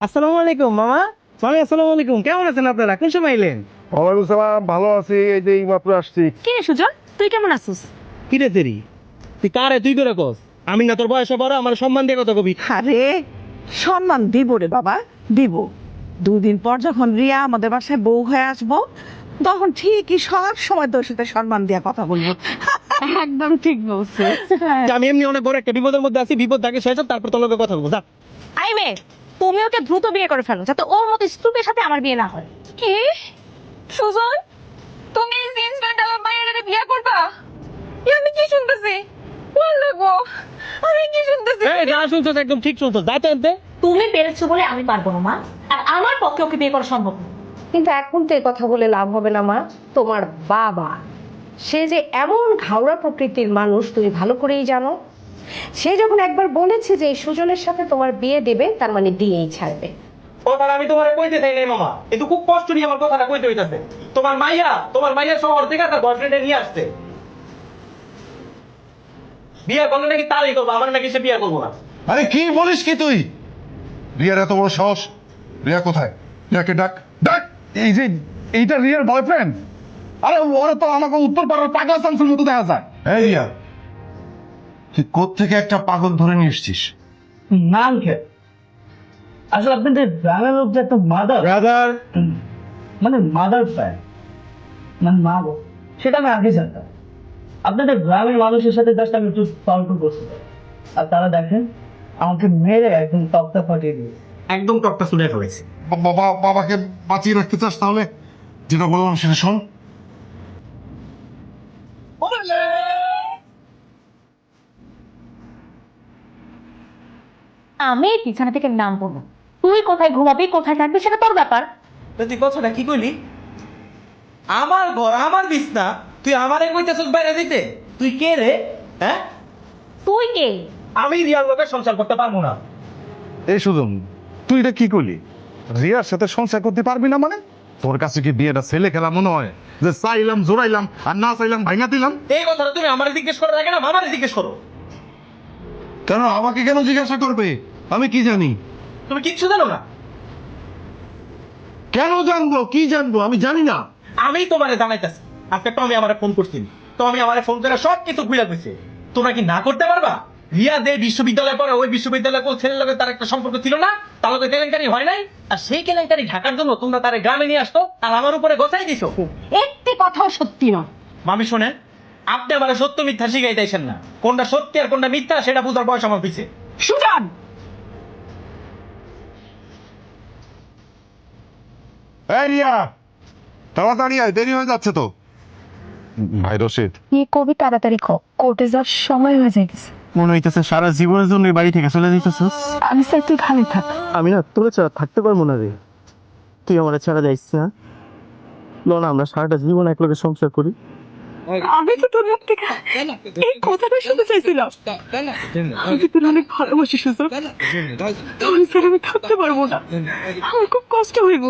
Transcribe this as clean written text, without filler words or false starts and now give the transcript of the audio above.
আসসালামু আলাইকুম মামা। মামি আসসালামু আলাইকুম, কেমন আছেন আপনারা? কোন সময় এলেন? ওয়ালাইকুম সালাম, ভালো আছি। এই যে এইমাত্র আসছি। কি রে সুজন, তুই কেমন আছিস? কি রে তেরি, তুই কারে তুই করে কস? আমি না তোর বয়সে বড়, আমার সম্মান দিয়ে কথা কবি। আরে সম্মান দিব রে বাবা, দিব। 2 দিন পর যখন রিয়া আমাদের বাসায় বউ হয়ে আসবো, তখন ঠিকই সব সময় তোর সাথে সম্মান দিয়া কথা বলবো। একদম ঠিক বলছে। আমি এমনি অনেক বড় একটা বিপদের মধ্যে আছি, বিপদ আগে শেষ হোক, তারপর তোর লগে কথা বলবো। যা। আই মে, তুমি ওকে দ্রুত বিয়ে করে ফেলো যাতে ওর মতো স্টুপের সাথে আমার বিয়ে না হয়। কি সুজন, তুমি জিন্স প্যান্ট আর বাইরে বিয়ে করবা? আমি কি শুনতেছি? বল গো, আমি কি শুনতেছি? এই যা শুনছস একদম ঠিক শুনছস, যাইতে আনতে। তুমি পেরেছো বলে আমি পারবো না মা, আর আমার পক্ষে ওকে বিয়ে করা সম্ভব না। কিন্তু এখন তো এই কথা বলে লাভ হবে না মা। তোমার বাবা, সে যে এমন ঘাওড়া প্রকৃতির মানুষ তুমি ভালো করেই জানো। সে যখন একবার বলেছে যে এই সুজনের সাথে তোমার বিয়ে দেবে, তার মানে দিয়েই ছাড়বে। কথাটা আমি তোমারে কইতে চাই নাই মামা, কিন্তু খুব কষ্ট নিয়ে আমার কথাটা কইতে হইতাছে। তোমার মাইয়া শহর থেকে তার বয়ফ্রেন্ডে নিয়ে আসছে। বিয়ে করলে নাকি তারই করবো, আমার নাকি সে বিয়ে করবো না। আরে কি বলিস কি তুই? রিয়ার এত বড় সাহস! রিয়া কোথায়? রিয়াকে ডাক, ডাক। এই যে এইটা রিয়ার বয়ফ্রেন্ড। আরে ওরা তো আমাকে উত্তর পাড়ার পাগলা চামচের মতো দেখা যায়। এই রিয়া, তুই কোত্থেকে একটা পাগল ধরে নিয়ে এসছিস? নাম কে? আসলে আপনাদের গ্রামের লোক যে একটা মাদার ব্রাদার, মানে মাদার ফ্যান, মানে মা গো, সেটা আমি আগে জানতাম। আপনাদের গ্রামের মানুষের সাথে জাস্ট আমি একটু তর্ক করছিলাম, আর তারা দেখেন আমাকে মেরে একদম টকটা ফাটিয়ে দিয়ে একদম টকটা শুনে ফেলেছে। বাবাকে বাঁচিয়ে রাখতে চাস তাহলে যেটা বললাম সেটা শোন। আমি এই বিছানা থেকে নামবো না। তুই কোথায় ঘুমাবি, কোথায় থাকবি সেটা তোর ব্যাপার। তুই কথাটা কি কইলি? আমার ঘর, আমার বিছনা, তুই আমারে কইতেছস বাইরে দিতে? তুই কে রে? হ্যাঁ, তুই কে? আমি রিয়ার লোকের সংসার করতে পারবো না। এই সুজন, তুই এটা কি করলি? রিয়ার সাথে সংসার করতে পারবি না মানে? তোর কাছে কি বিয়েটা ছেলে খেলা মনে হয় যে চাইলাম জোড়াইলাম আর না চাইলাম ভাঙা দিলাম? এই কথাটা তুমি আমারে জিজ্ঞেস করার আগে না মামারে জিজ্ঞেস করো। কেন আমাকে কেন জিজ্ঞাসা করবে? আমি কি জানি? তুমি কিচ্ছু জানো না। কেন জানবো? কি জানবো? আমি জানি না। আমি তোমারে জানাইতেছি, আজকে টমি আমারে ফোন করছিল। টমি আমারে ফোন করে সব কিছু খুলে কইছে। তোমরা কি না করতে পারবা? রিয়া যে বিশ্ববিদ্যালয়ে পড়ে, ওই বিশ্ববিদ্যালয়ে কোন ছেলের লগে তার একটা সম্পর্ক ছিল না, তার লগে কেলেঙ্কারি হয় নাই, আর সেই কেলেঙ্কারি ঢাকার জন্য তোমরা তারে গ্রামে নিয়ে আসতো আর আমার উপরে গোছাই দিছো। একটি কথাও সত্যি নয়। মামি শোনেন, আপনি আমারে সত্য মিথ্যা শিখাইতেছেন না। কোনটা সত্যি আর কোনটা মিথ্যা সেটা বুঝার বয়স আমার পিছে। সুজন, এই রিয়া, তাড়াতাড়ি আয়, দেরি হয়ে যাচ্ছে তো। ভাই রশিদ, এই কবি তাড়াতাড়ি কোর্টে যাওয়ার সময় হয়ে গেছে। মনে হইতেছে সারা জীবনের জন্য এই বাড়ি থেকে চলে যেতেছিস। আমি স্যার তুই ভালো থাক। আমি না তোরে ছাড়া থাকতে পারবো না রে। তুই আমার ছাড়া যাইস না। লো না, আমরা সারাটা জীবন একলগে সংসার করি। আমি তো তোর মুখ থেকে এই কথাটা শুনতে চাইছিলাম। আমি তোর অনেক ভালোবাসি সুজন, তোর ছাড়া আমি থাকতে পারবো না, আমার খুব কষ্ট হইব।